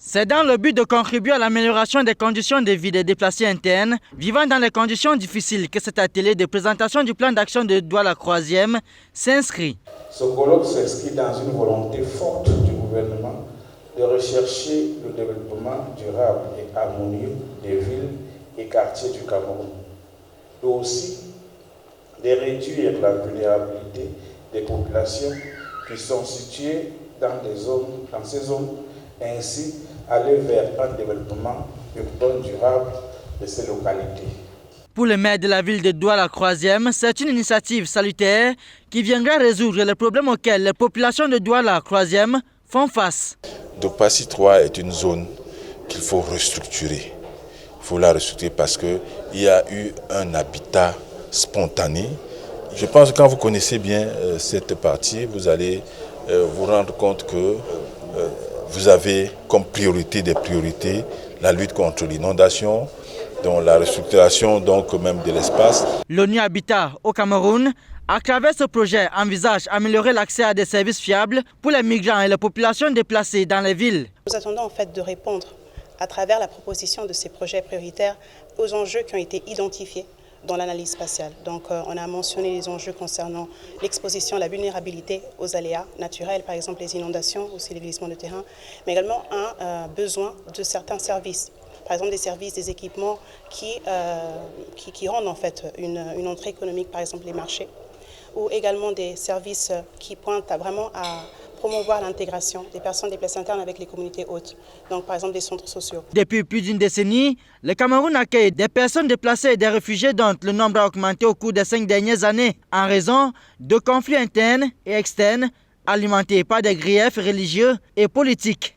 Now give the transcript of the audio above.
C'est dans le but de contribuer à l'amélioration des conditions de vie des déplacés internes vivant dans les conditions difficiles que cet atelier de présentation du plan d'action de Douala-Croisième s'inscrit. Ce colloque s'inscrit dans une volonté forte du gouvernement de rechercher le développement durable et harmonieux des villes et quartiers du Cameroun, mais aussi de réduire la vulnérabilité des populations qui sont situées dans ces zones, et ainsi aller vers un développement urbain durable de ces localités. Pour le maire de la ville de Douala-Croisième, c'est une initiative salutaire qui viendra résoudre les problèmes auxquels les populations de Douala-Croisième font face. Donc Passy 3 est une zone qu'il faut restructurer. Il faut la restructurer parce qu'il y a eu un habitat spontané. Je pense que quand vous connaissez bien cette partie, vous allez vous rendre compte que vous avez comme priorité des priorités la lutte contre l'inondation, donc la restructuration donc même de l'espace. L'ONU Habitat au Cameroun, à travers ce projet, envisage d'améliorer l'accès à des services fiables pour les migrants et les populations déplacées dans les villes. Nous attendons en fait de répondre à travers la proposition de ces projets prioritaires aux enjeux qui ont été identifiés dans l'analyse spatiale. Donc on a mentionné les enjeux concernant l'exposition, la vulnérabilité aux aléas naturels, par exemple les inondations, aussi les glissements de terrain, mais également un besoin de certains services. Par exemple des services, des équipements qui rendent en fait une entrée économique, par exemple les marchés, ou également des services qui pointent vraiment à promouvoir l'intégration des personnes déplacées internes avec les communautés hôtes, donc par exemple des centres sociaux. Depuis plus d'une décennie, le Cameroun accueille des personnes déplacées et des réfugiés dont le nombre a augmenté au cours des 5 dernières années en raison de conflits internes et externes alimentés par des griefs religieux et politiques.